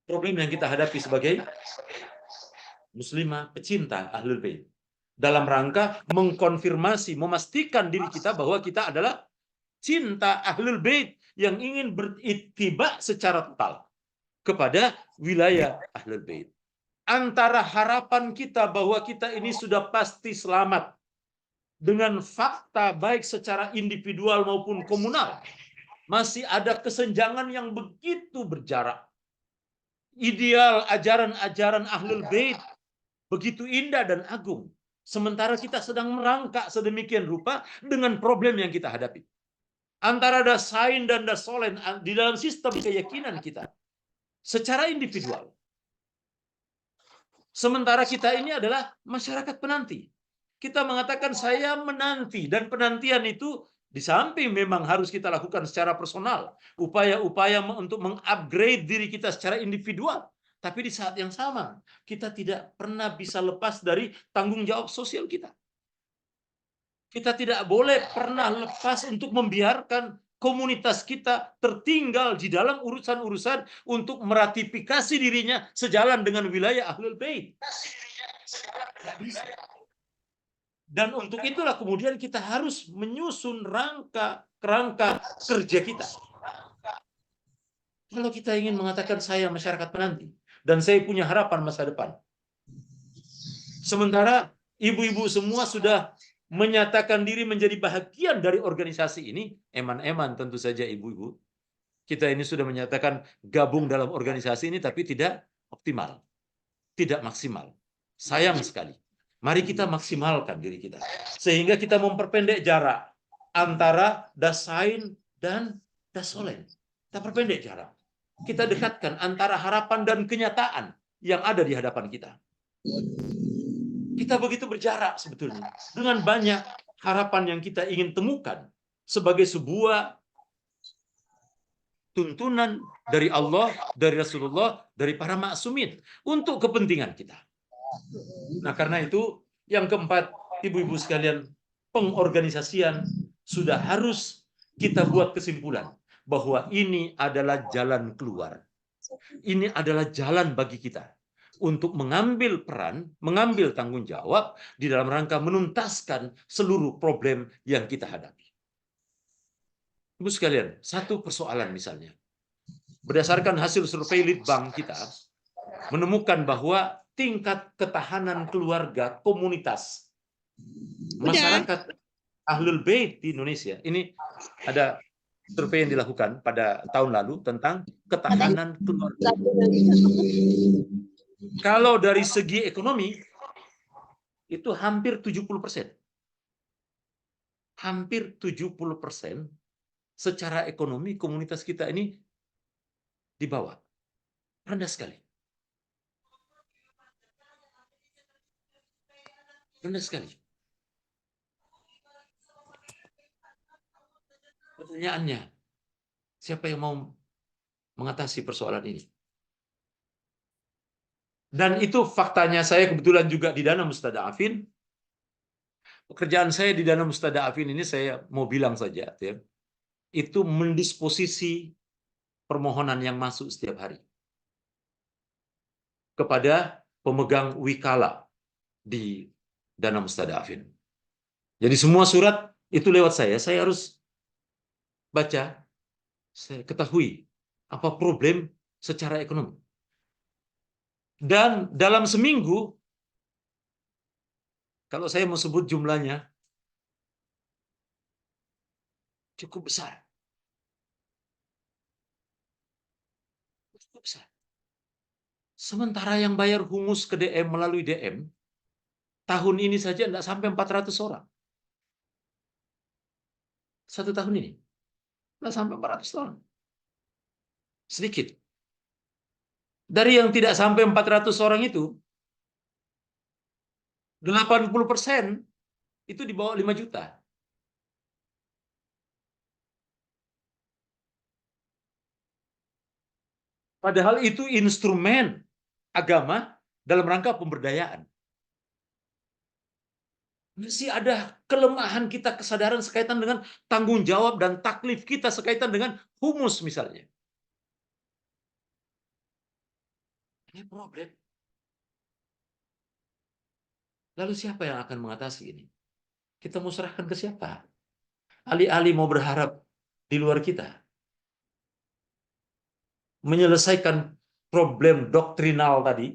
Problem yang kita hadapi sebagai muslimah pecinta Ahlul Bait dalam rangka mengkonfirmasi, memastikan diri kita bahwa kita adalah cinta Ahlul Bait yang ingin berittiba secara total kepada wilayah Ahlul Bait. Antara harapan kita bahwa kita ini sudah pasti selamat dengan fakta baik secara individual maupun komunal, masih ada kesenjangan yang begitu berjarak. Ideal ajaran-ajaran Ahlul Bait begitu indah dan agung, sementara kita sedang merangkak sedemikian rupa dengan problem yang kita hadapi. Antara dasain dan dasolen di dalam sistem keyakinan kita secara individual. Sementara kita ini adalah masyarakat penanti. Kita mengatakan saya menanti, dan penantian itu di samping memang harus kita lakukan secara personal, upaya-upaya untuk mengupgrade diri kita secara individual, tapi di saat yang sama kita tidak pernah bisa lepas dari tanggung jawab sosial kita. Kita tidak boleh pernah lepas untuk membiarkan komunitas kita tertinggal di dalam urusan-urusan untuk meratifikasi dirinya sejalan dengan wilayah Ahlul Bait. Dan untuk itulah kemudian kita harus menyusun kerangka kerja kita. Kalau kita ingin mengatakan saya masyarakat penanti dan saya punya harapan masa depan, sementara ibu-ibu semua sudah menyatakan diri menjadi bahagian dari organisasi ini, eman-eman tentu saja ibu-ibu, kita ini sudah menyatakan gabung dalam organisasi ini tapi tidak optimal, tidak maksimal. Sayang sekali. Mari kita maksimalkan diri kita sehingga kita memperpendek jarak antara dasain dan dasolen. Kita perpendek jarak. Kita dekatkan antara harapan dan kenyataan yang ada di hadapan kita. Kita begitu berjarak sebetulnya dengan banyak harapan yang kita ingin temukan sebagai sebuah tuntunan dari Allah, dari Rasulullah, dari para maksumin untuk kepentingan kita. Nah, karena itu yang keempat, ibu-ibu sekalian, pengorganisasian sudah harus kita buat kesimpulan bahwa ini adalah jalan keluar. Ini adalah jalan bagi kita untuk mengambil peran, mengambil tanggung jawab di dalam rangka menuntaskan seluruh problem yang kita hadapi. Ibu sekalian, satu persoalan misalnya. Berdasarkan hasil survei Litbang kita, menemukan bahwa tingkat ketahanan keluarga, komunitas, masyarakat Ahlul Bait di Indonesia, ini ada survei yang dilakukan pada tahun lalu tentang ketahanan keluarga. Kalau dari segi ekonomi, itu hampir 70%. Hampir 70% secara ekonomi komunitas kita ini di bawah. Rendah sekali. Rendah sekali. Pertanyaannya, siapa yang mau mengatasi persoalan ini? Dan itu faktanya, saya kebetulan juga di Dana Mustada'afin. Pekerjaan saya di Dana Mustada'afin ini, saya mau bilang saja, ya, itu mendisposisi permohonan yang masuk setiap hari kepada pemegang wikala di Dana Mustada'afin. Jadi semua surat itu lewat saya harus baca, saya ketahui apa problem secara ekonomi. Dan dalam seminggu, kalau saya mau sebut jumlahnya, cukup besar. Cukup besar. Sementara yang bayar humus ke DM melalui DM, tahun ini saja tidak sampai 400 orang. Satu tahun ini. Tidak sampai 400 orang. Sedikit. Dari yang tidak sampai 400 orang itu, 80% itu di bawah 5 juta. Padahal itu instrumen agama dalam rangka pemberdayaan. Masih ada kelemahan kita, kesadaran sekaitan dengan tanggung jawab dan taklif kita sekaitan dengan humus misalnya. Ini problem. Lalu siapa yang akan mengatasi ini? Kita mau serahkan ke siapa? Alih-alih mau berharap di luar kita. Menyelesaikan problem doktrinal tadi,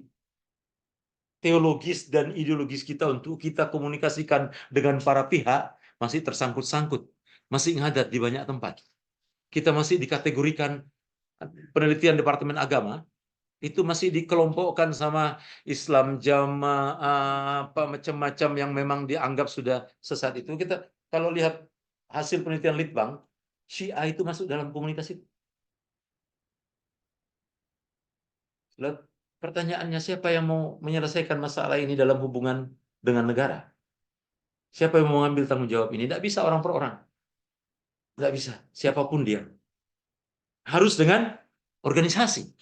teologis dan ideologis kita untuk kita komunikasikan dengan para pihak, masih tersangkut-sangkut. Masih ngadat di banyak tempat. Kita masih dikategorikan penelitian Departemen Agama, itu masih dikelompokkan sama Islam jamaah apa macam-macam yang memang dianggap sudah sesat itu. Kita kalau lihat hasil penelitian Litbang, Syiah itu masuk dalam komunitas itu. Lalu pertanyaannya, siapa yang mau menyelesaikan masalah ini dalam hubungan dengan negara? Siapa yang mau mengambil tanggung jawab ini? Tidak bisa orang per orang. Tidak bisa, siapapun dia. Harus dengan organisasi.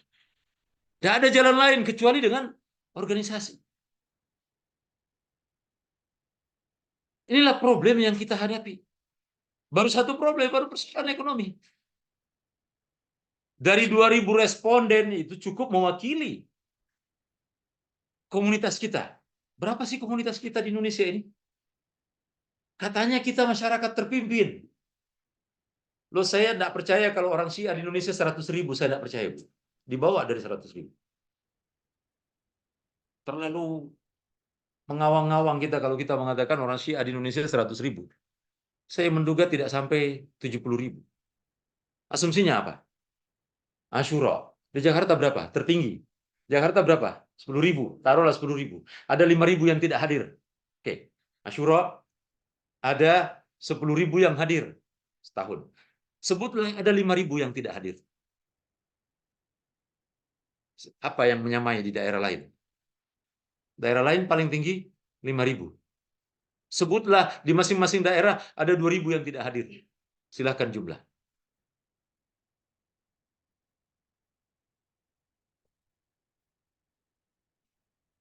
Tidak ada jalan lain kecuali dengan organisasi. Inilah problem yang kita hadapi. Baru satu problem, baru persoalan ekonomi. Dari 2.000 responden itu cukup mewakili komunitas kita. Berapa sih komunitas kita di Indonesia ini? Katanya kita masyarakat terpimpin. Loh, saya tidak percaya kalau orang Syiah di Indonesia 100.000, saya tidak percaya. Di bawah dari 100.000. Terlalu mengawang-awang kita kalau kita mengatakan orang Syiah di Indonesia 100.000. Saya menduga tidak sampai 70.000. Asumsinya apa? Asyura. Di Jakarta berapa? Tertinggi. Jakarta berapa? 10.000. Taruhlah 10.000. Ada 5.000 yang tidak hadir. Oke. Asyura ada 10.000 yang hadir setahun. Sebutlah ada 5.000 yang tidak hadir. Apa yang menyamai di daerah lain? Daerah lain paling tinggi 5.000. Sebutlah di masing-masing daerah ada 2.000 yang tidak hadir. Silahkan jumlah.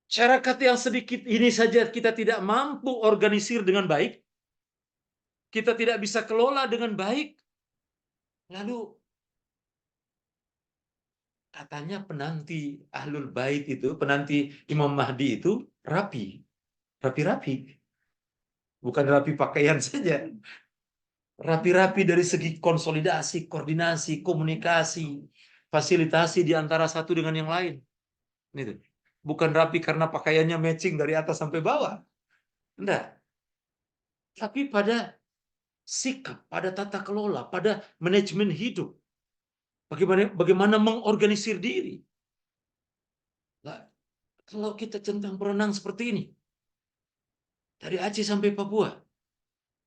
Masyarakat yang sedikit ini saja kita tidak mampu organisir dengan baik. Kita tidak bisa kelola dengan baik. Lalu katanya penanti Ahlul Bait itu, penanti Imam Mahdi itu rapi. Rapi-rapi. Bukan rapi pakaian saja. Rapi-rapi dari segi konsolidasi, koordinasi, komunikasi, fasilitasi di antara satu dengan yang lain. Itu. Bukan rapi karena pakaiannya matching dari atas sampai bawah. Enggak. Tapi pada sikap, pada tata kelola, pada manajemen hidup. Bagaimana mengorganisir diri. Nah, kalau kita centang perenang seperti ini, dari Aceh sampai Papua,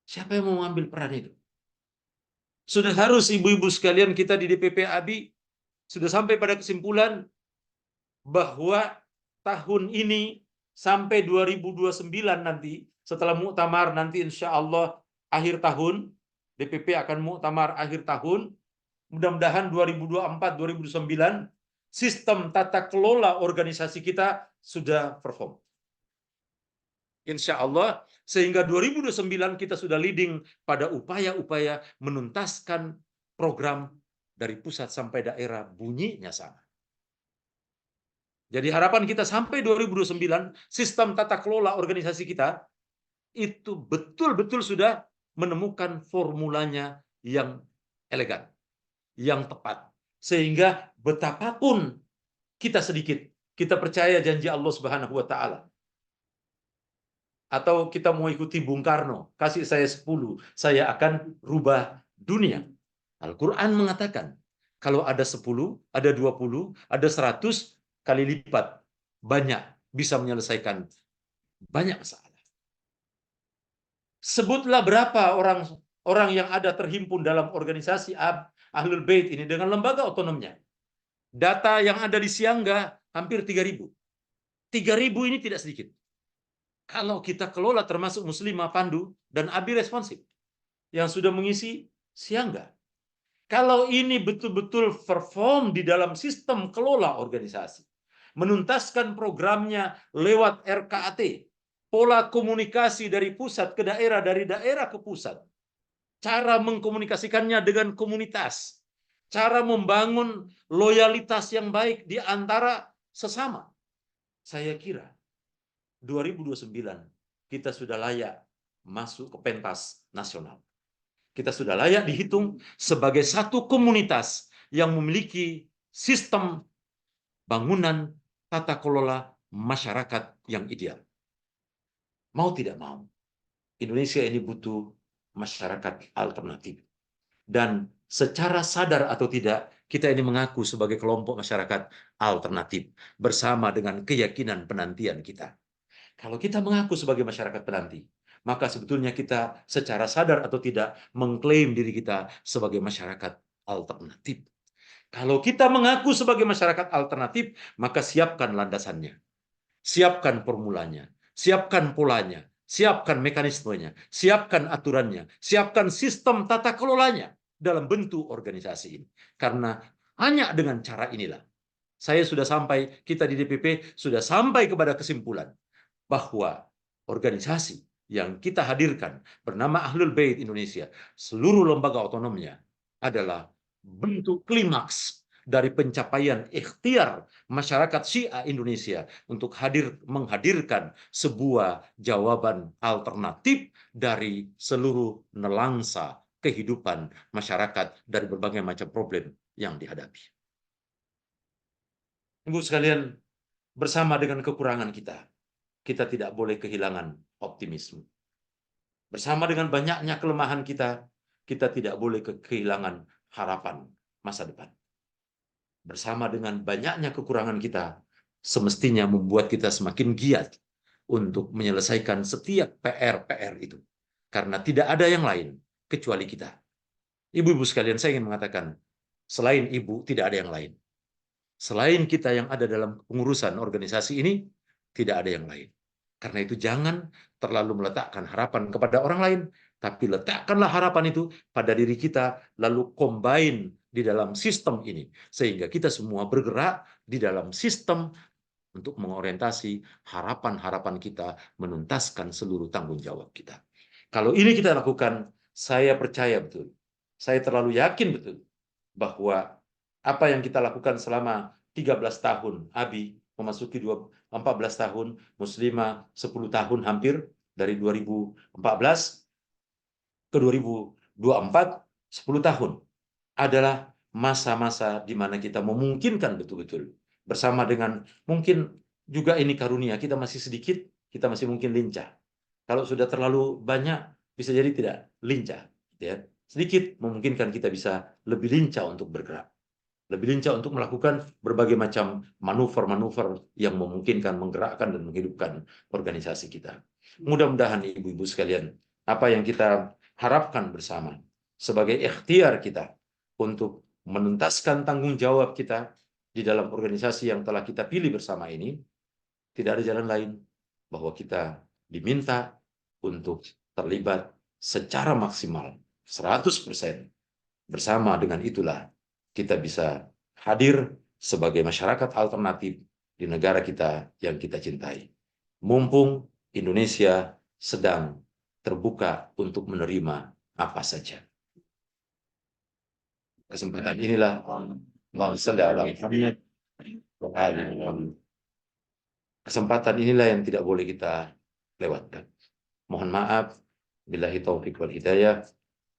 siapa yang mau ambil peran itu? Sudah harus ibu-ibu sekalian kita di DPP ABI sudah sampai pada kesimpulan bahwa tahun ini sampai 2029 nanti, setelah muktamar nanti insya Allah akhir tahun, DPP akan muktamar akhir tahun, mudah-mudahan 2024-2029 sistem tata kelola organisasi kita sudah perform. Insya Allah, sehingga 2029 kita sudah leading pada upaya-upaya menuntaskan program dari pusat sampai daerah bunyinya sama. Jadi harapan kita sampai 2029, sistem tata kelola organisasi kita itu betul-betul sudah menemukan formulanya yang elegan, yang tepat. Sehingga betapapun kita sedikit, kita percaya janji Allah Subhanahu wa Ta'ala. Atau kita mau ikuti Bung Karno, kasih saya 10, saya akan rubah dunia. Al-Quran mengatakan, kalau ada 10, ada 20, ada 100 kali lipat, banyak bisa menyelesaikan banyak masalah. Sebutlah berapa orang yang ada terhimpun dalam organisasi Ahlul Bait ini dengan lembaga otonomnya. Data yang ada di Siangga hampir 3.000. 3.000 ini tidak sedikit. Kalau kita kelola termasuk Muslimah Pandu dan Abi responsif yang sudah mengisi Siangga. Kalau ini betul-betul perform di dalam sistem kelola organisasi, menuntaskan programnya lewat RKAT, pola komunikasi dari pusat ke daerah, dari daerah ke pusat, cara mengkomunikasikannya dengan komunitas, cara membangun loyalitas yang baik di antara sesama. Saya kira 2029 kita sudah layak masuk ke pentas nasional. Kita sudah layak dihitung sebagai satu komunitas yang memiliki sistem bangunan tata kelola masyarakat yang ideal. Mau tidak mau, Indonesia ini butuh masyarakat alternatif. Dan secara sadar atau tidak, kita ini mengaku sebagai kelompok masyarakat alternatif bersama dengan keyakinan penantian kita. Kalau kita mengaku sebagai masyarakat penanti, maka sebetulnya kita secara sadar atau tidak mengklaim diri kita sebagai masyarakat alternatif. Kalau kita mengaku sebagai masyarakat alternatif, maka siapkan landasannya, siapkan formulanya, siapkan polanya, siapkan mekanismenya, siapkan aturannya, siapkan sistem tata kelolanya dalam bentuk organisasi ini. Karena hanya dengan cara inilah, saya sudah sampai, kita di DPP sudah sampai kepada kesimpulan bahwa organisasi yang kita hadirkan bernama Ahlul Bait Indonesia, seluruh lembaga otonomnya adalah bentuk klimaks dari pencapaian ikhtiar masyarakat Syiah Indonesia untuk menghadirkan sebuah jawaban alternatif dari seluruh nelangsa kehidupan masyarakat dari berbagai macam problem yang dihadapi. Ibu sekalian, bersama dengan kekurangan kita tidak boleh kehilangan optimisme. Bersama dengan banyaknya kelemahan kita tidak boleh kehilangan harapan masa depan. Bersama dengan banyaknya kekurangan kita, semestinya membuat kita semakin giat untuk menyelesaikan setiap PR-PR itu. Karena tidak ada yang lain kecuali kita. Ibu-ibu sekalian, saya ingin mengatakan, selain ibu, tidak ada yang lain. Selain kita yang ada dalam pengurusan organisasi ini, tidak ada yang lain. Karena itu jangan terlalu meletakkan harapan kepada orang lain, tapi letakkanlah harapan itu pada diri kita, lalu combine di dalam sistem ini. Sehingga kita semua bergerak di dalam sistem untuk mengorientasi harapan-harapan kita, menuntaskan seluruh tanggung jawab kita. Kalau ini kita lakukan, saya percaya betul, saya terlalu yakin betul, bahwa apa yang kita lakukan selama 13 tahun, Abi memasuki 14 tahun, Muslimah 10 tahun hampir, dari 2014 ke 2024, 10 tahun, adalah masa-masa di mana kita memungkinkan betul-betul, bersama dengan mungkin juga ini karunia, kita masih sedikit, kita masih mungkin lincah. Kalau sudah terlalu banyak, bisa jadi tidak lincah. Ya. Sedikit memungkinkan kita bisa lebih lincah untuk bergerak. Lebih lincah untuk melakukan berbagai macam manuver-manuver yang memungkinkan menggerakkan dan menghidupkan organisasi kita. Mudah-mudahan ibu-ibu sekalian, apa yang kita harapkan bersama sebagai ikhtiar kita untuk menuntaskan tanggung jawab kita di dalam organisasi yang telah kita pilih bersama ini, tidak ada jalan lain bahwa kita diminta untuk terlibat secara maksimal 100%. Bersama dengan itulah kita bisa hadir sebagai masyarakat alternatif di negara kita yang kita cintai. Mumpung Indonesia sedang terbuka untuk menerima apa saja. Kesempatan inilah kesempatan inilah yang tidak boleh kita lewatkan. Mohon maaf, billahi taufiq wal hidayah.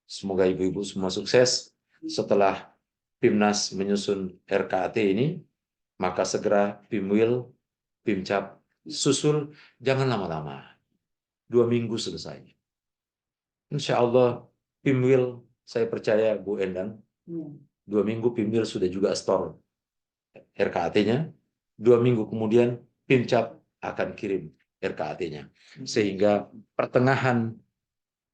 Semoga ibu-ibu semua sukses. Setelah PIMNAS menyusun RKAT ini, maka segera PIMWIL, PIMCAP susul, jangan lama-lama. 2 minggu selesai. Insya Allah PIMWIL, saya percaya Bu Endang, 2 minggu PIMWIL sudah juga store RKAT-nya. 2 minggu kemudian PIMCAP akan kirim RKAT-nya. Sehingga pertengahan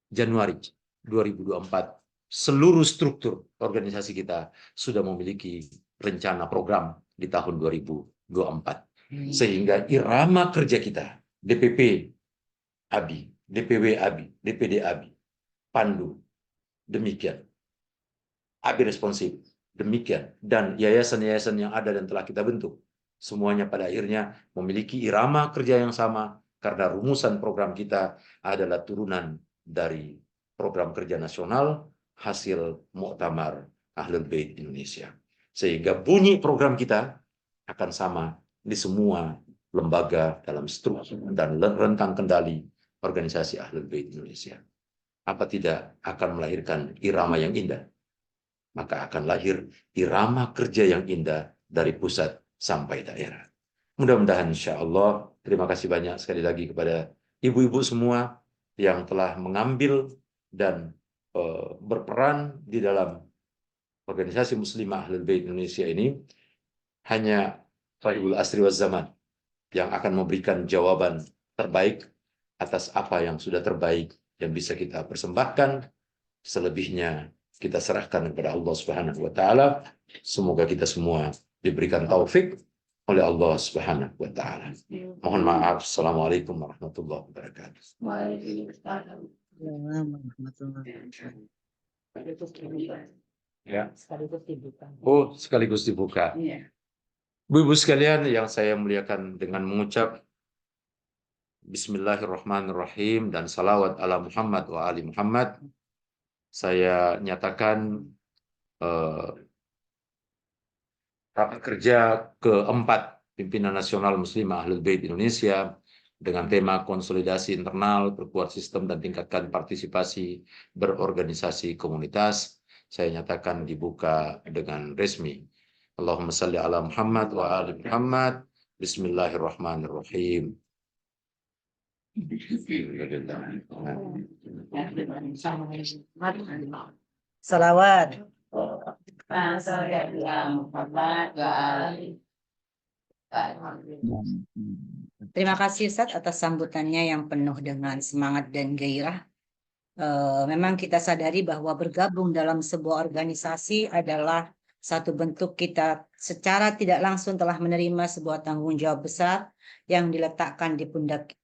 Januari 2024, seluruh struktur organisasi kita sudah memiliki rencana program di tahun 2024. Sehingga irama kerja kita, DPP ABI, DPW ABI, DPD ABI, Pandu, demikian. ABI responsif, demikian. Dan yayasan-yayasan yang ada dan telah kita bentuk, semuanya pada akhirnya memiliki irama kerja yang sama, karena rumusan program kita adalah turunan dari program kerja nasional hasil Muktamar Ahlul Bait Indonesia. Sehingga bunyi program kita akan sama di semua lembaga dalam struktur dan rentang kendali organisasi Ahlul Bait Indonesia. Apa tidak akan melahirkan irama yang indah? Maka akan lahir irama kerja yang indah dari pusat sampai daerah. Mudah-mudahan insya Allah, terima kasih banyak sekali lagi kepada ibu-ibu semua yang telah mengambil dan berperan di dalam organisasi Muslimah Ahlul Bait Indonesia ini. Hanya Sahibul Asri waz Zaman yang akan memberikan jawaban terbaik atas apa yang sudah terbaik yang bisa kita persembahkan. Selebihnya kita serahkan kepada Allah Subhanahu wa taala. Semoga kita semua diberikan taufik oleh Allah Subhanahu wa taala. Mohon maaf. Assalamualaikum warahmatullahi wabarakatuh. Ya. Oh, sekaligus dibuka. Bu-ibu sekalian yang saya muliakan, dengan mengucap Bismillahirrahmanirrahim dan salawat ala Muhammad wa ali Muhammad, saya nyatakan rapat kerja keempat Pimpinan Nasional Muslimah Ahlul Bait Indonesia dengan tema konsolidasi internal, perkuat sistem dan tingkatkan partisipasi berorganisasi komunitas, saya nyatakan dibuka dengan resmi. Allahumma salli ala Muhammad wa ali Muhammad. Bismillahirrahmanirrahim. Salawat. Terima kasih Ustadz atas sambutannya yang penuh dengan semangat dan gairah. Memang kita sadari bahwa bergabung dalam sebuah organisasi adalah satu bentuk kita secara tidak langsung telah menerima sebuah tanggung jawab besar yang diletakkan di pundak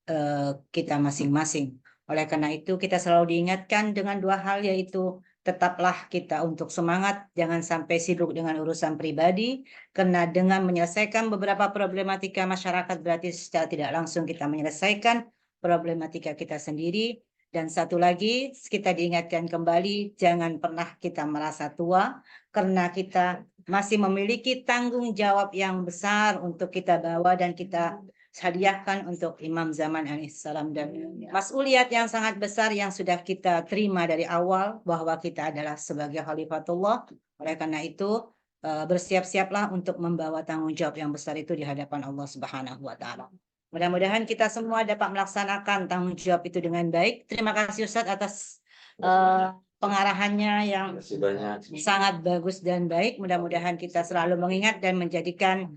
kita masing-masing. Oleh karena itu kita selalu diingatkan dengan dua hal, yaitu tetaplah kita untuk semangat, jangan sampai sibuk dengan urusan pribadi, karena dengan menyelesaikan beberapa problematika masyarakat berarti secara tidak langsung kita menyelesaikan problematika kita sendiri. Dan satu lagi, kita diingatkan kembali, jangan pernah kita merasa tua, karena kita masih memiliki tanggung jawab yang besar untuk kita bawa dan kita hadiahkan untuk Imam Zaman alaihissalam, dan mas'uliyat yang sangat besar yang sudah kita terima dari awal bahwa kita adalah sebagai Khalifatullah. Oleh karena itu, bersiap-siaplah untuk membawa tanggung jawab yang besar itu di hadapan Allah Subhanahu wa Ta'ala. Mudah-mudahan kita semua dapat melaksanakan tanggung jawab itu dengan baik. Terima kasih Ustadz atas pengarahannya yang sangat bagus dan baik. Mudah-mudahan kita selalu mengingat dan menjadikan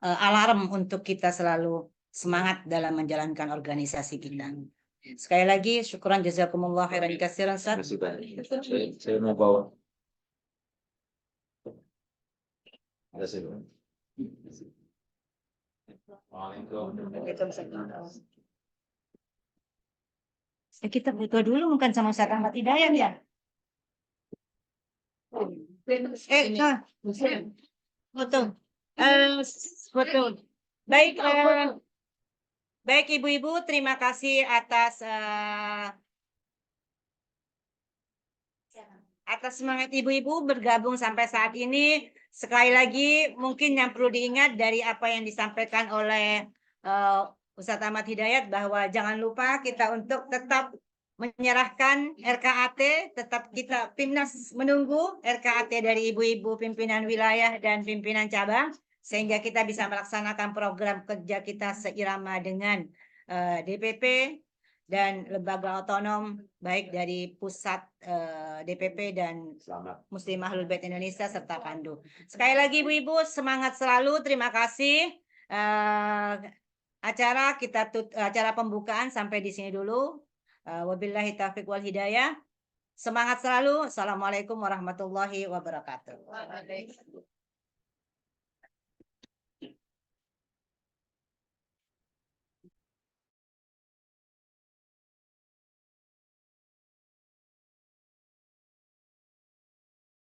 alarm untuk kita selalu semangat dalam menjalankan organisasi kita. Sekali lagi, syukuran jazakumullah khairan katsiran. Terima kasih banyak. Saya mau bawa. Terima kasih. Kita berdoa dulu mungkin sama Ustaz Ahmad Hidayat ya. Betul. Betul. Baik, baik ibu-ibu, terima kasih atas semangat ibu-ibu bergabung sampai saat ini. Sekali lagi, mungkin yang perlu diingat dari apa yang disampaikan oleh Ustadz Ahmad Hidayat, bahwa jangan lupa kita untuk tetap menyerahkan RKAT, tetap kita Pimnas menunggu RKAT dari ibu-ibu pimpinan wilayah dan pimpinan cabang, sehingga kita bisa melaksanakan program kerja kita seirama dengan DPP dan lembaga otonom, baik dari pusat DPP dan Muslim Ahlul Bait Indonesia serta Pandu. Sekali lagi ibu-ibu, semangat selalu. Terima kasih. Acara pembukaan sampai di sini dulu. Wabillahi taufiq wal hidayah. Semangat selalu. Assalamualaikum warahmatullahi wabarakatuh.